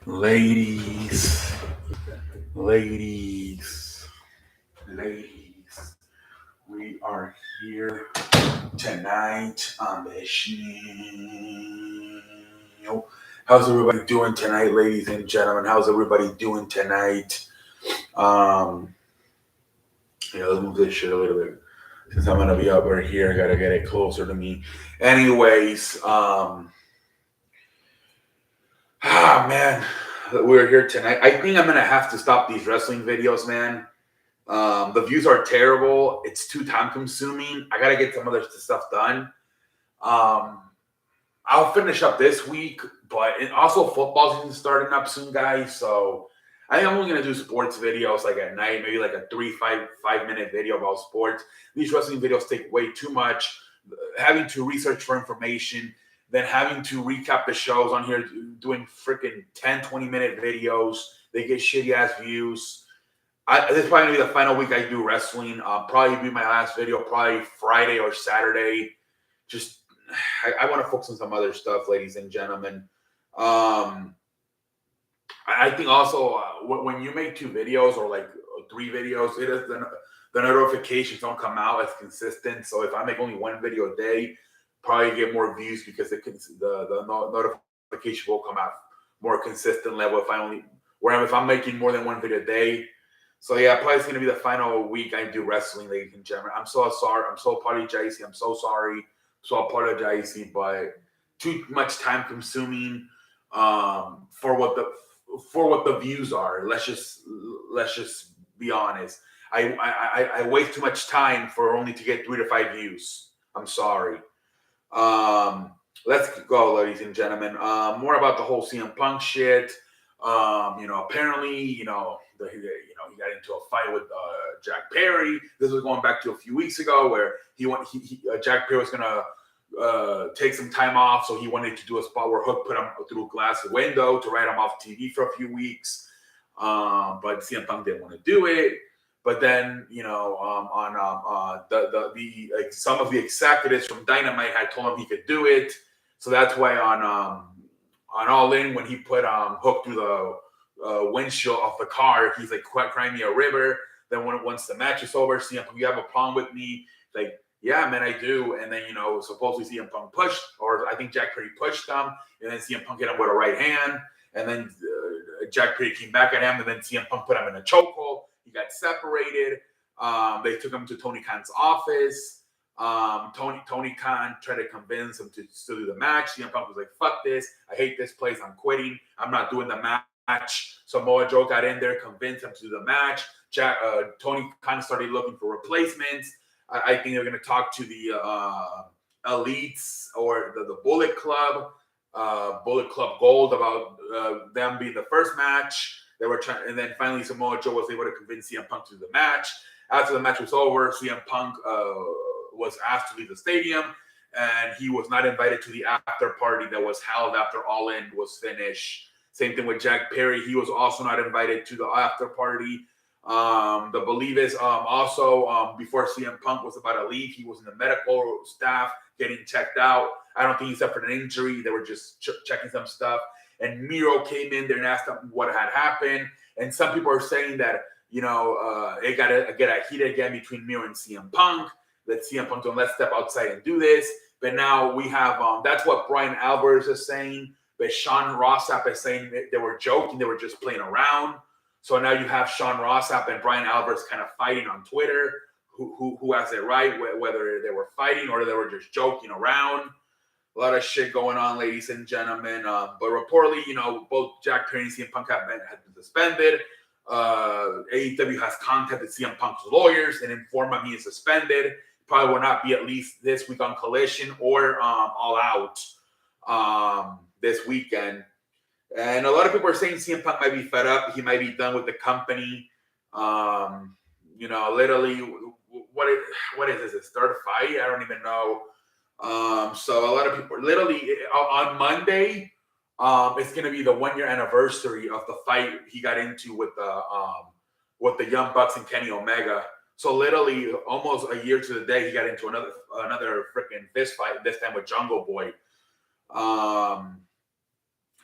Ladies, ladies, ladies, we are here tonight on the show. How's everybody doing tonight, ladies and gentlemen? How's everybody doing tonight? Um, let's move this shit a little bit. Since I'm gonna be up right here, I gotta get it closer to me. Anyways, man, we're here tonight. I think I'm gonna have to stop these wrestling videos, man. The views are terrible. It's too time consuming. I gotta get some other stuff done. Um, I'll finish up this week, but also football season starting up soon, guys. So I think I'm only gonna do sports videos like at night, maybe like a 5 minute video about sports. These wrestling videos take way too much. Having to research for information, then having to recap the shows on here, doing freaking 10, 20 minute videos. They get shitty ass views. This is probably gonna be the final week I do wrestling. Probably be my last video, probably Friday or Saturday. Just I want to focus on some other stuff, ladies and gentlemen. I think also when you make 2 videos or like 3 videos, it is the notifications don't come out as consistent. So if I make only 1 video a day, probably get more views because the notification will come out more consistent level. If I'm making more than 1 video a day. So yeah, probably it's gonna be the final week I do wrestling, ladies and gentlemen. I'm so sorry. I'm so apologizing. I'm so sorry. So apologizing, but too much time consuming for what the views are. Let's just be honest. I waste too much time for only to get 3 to 5 views. I'm sorry. Um, let's go, ladies and gentlemen. More about the whole CM Punk shit. Apparently, he got into a fight with Jack Perry. This was going back to a few weeks ago, where Jack Perry was gonna take some time off, so he wanted to do a spot where Hook put him through a glass window to write him off TV for a few weeks. But CM Punk didn't want to do it. But then, some of the executives from Dynamite had told him he could do it. So that's why on All In, when he put Hook through the windshield of the car, he's like, crying me a river. Then once the match is over, CM Punk, you have a problem with me? Like, yeah, man, I do. And then, supposedly CM Punk pushed, or I think Jack Perry pushed him, and then CM Punk hit him with a right hand. And then Jack Perry came back at him, and then CM Punk put him in a chokehold. He got separated. They took him to Tony Khan's office. Tony Khan tried to convince him to still do the match. CM Punk was like, fuck this. I hate this place. I'm quitting. I'm not doing the match. Samoa Joe got in there, convinced him to do the match. Tony Khan started looking for replacements. I think they're going to talk to the Elites or the Bullet Club, Bullet Club Gold, about them being the first match. They were trying, and then finally Samoa Joe was able to convince CM Punk to do the match. After the match was over, CM Punk was asked to leave the stadium, and he was not invited to the after party that was held after All In was finished. Same thing with Jack Perry. He was also not invited to the after party. The Believe is also before CM Punk was about to leave, he was in the medical staff getting checked out. I don't think he suffered an injury. They were just checking some stuff. And Miro came in there and asked him what had happened. And some people are saying that, it got to get heated again between Miro and CM Punk. That CM Punk don't, let's step outside and do this. But now we have, that's what Brian Alvarez is saying. But Sean Rossap is saying they were joking. They were just playing around. So now you have Sean Rossap and Brian Alvarez kind of fighting on Twitter. Who has it right, whether they were fighting or they were just joking around. A lot of shit going on, ladies and gentlemen. But reportedly, both Jack Perry and CM Punk have been suspended. AEW has contacted CM Punk's lawyers and informed him he is suspended. Probably will not be at least this week on Collision or All Out this weekend. And a lot of people are saying CM Punk might be fed up. He might be done with the company. Literally, what is this? His third fight? I don't even know. So a lot of people literally on Monday, it's going to be the 1 year anniversary of the fight he got into with the Young Bucks and Kenny Omega. So literally almost a year to the day, he got into another freaking fist fight, this time with Jungle Boy.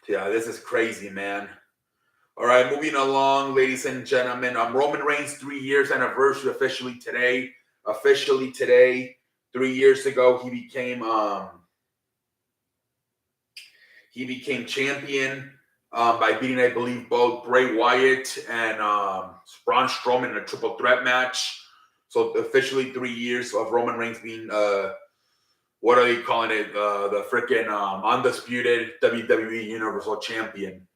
Yeah, this is crazy, man. All right, moving along, ladies and gentlemen. Roman Reigns' 3 years anniversary officially today. 3 years ago, he became champion by beating, I believe, both Bray Wyatt and Braun Strowman in a triple threat match. So officially 3 years of Roman Reigns being what are they calling it? The freaking undisputed WWE Universal Champion.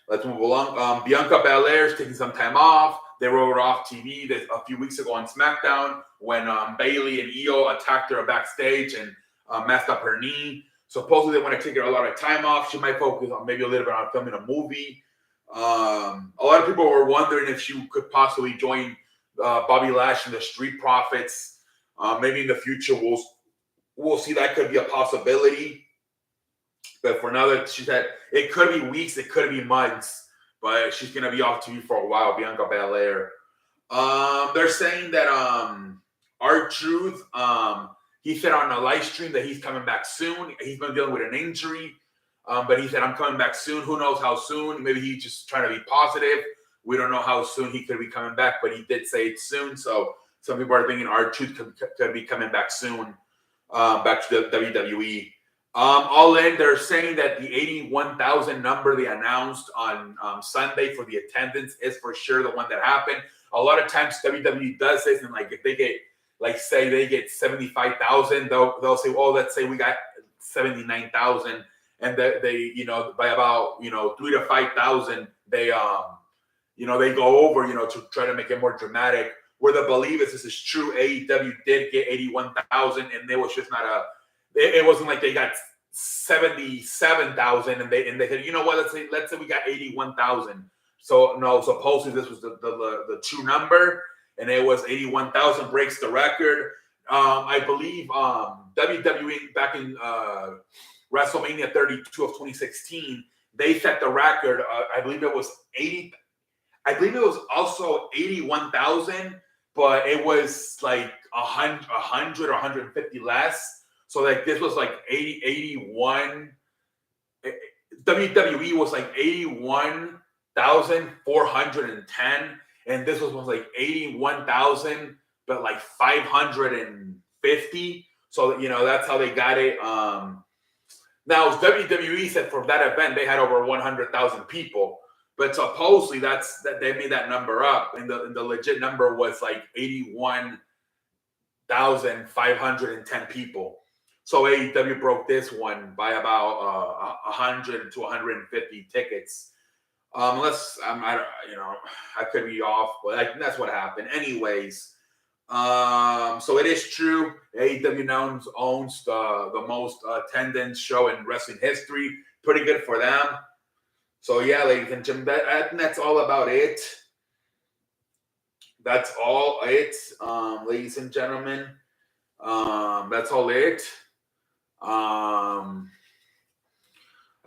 Let's move along. Bianca Belair is taking some time off. They were off TV a few weeks ago on SmackDown when Bayley and Io attacked her backstage and messed up her knee. Supposedly they want to take her a lot of time off. She might focus on maybe a little bit on filming a movie. A lot of people were wondering if she could possibly join Bobby Lashley and the Street Profits. Maybe in the future we'll see that could be a possibility. But for now, that she said it could be weeks, it could be months, but she's gonna be off TV for a while. Bianca Belair. They're saying that R-Truth, he said on a live stream that he's coming back soon. He's been dealing with an injury, but he said I'm coming back soon. Who knows how soon? Maybe he's just trying to be positive. We don't know how soon he could be coming back, but he did say it's soon. So some people are thinking R-Truth could be coming back soon, back to the WWE. All in, they're saying that the 81,000 number they announced on Sunday for the attendance is for sure the one that happened. A lot of times WWE does this, and like if they get, like say they get 75,000, they'll say, oh, let's say we got 79,000, and they by about 3,000 to 5,000 they they go over to try to make it more dramatic. Where the believe is this is true, AEW did get 81,000, and there was just not a. It wasn't like they got 77,000 and they said, you know what, let's say we got 81,000. So no, supposedly this was the true number, and it was 81,000 breaks the record. I believe WWE back in WrestleMania 32 of 2016, they set the record. I believe it was 80. I believe it was also 81,000, but it was like 100 or 150 less. So like this was like 81. WWE was like 81,410, and this was like 81,000, but like 550. So that's how they got it. Now WWE said for that event they had over 100,000 people, but supposedly that they made that number up, and the legit number was like 81,510 people. So AEW broke this one by about 100 to 150 tickets. Unless I could be off, but I think that's what happened. Anyways, so it is true. AEW now owns the most attendance show in wrestling history. Pretty good for them. So yeah, ladies and gentlemen, I think that's all about it. That's all it, ladies and gentlemen. That's all it.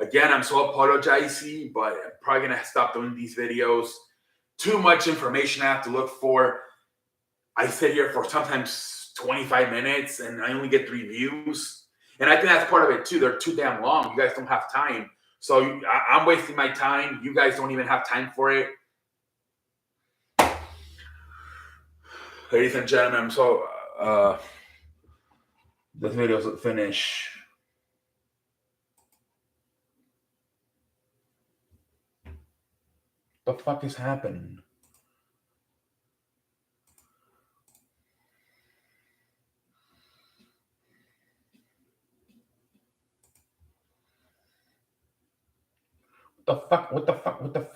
Again, I'm so apologizing, but I'm probably gonna stop doing these videos. Too much information I have to look for. I sit here for sometimes 25 minutes and I only get 3 views. And I think that's part of it too. They're too damn long. You guys don't have time. So I'm wasting my time. You guys don't even have time for it. Ladies and gentlemen, so this video is finished. The fuck is happening? What the fuck?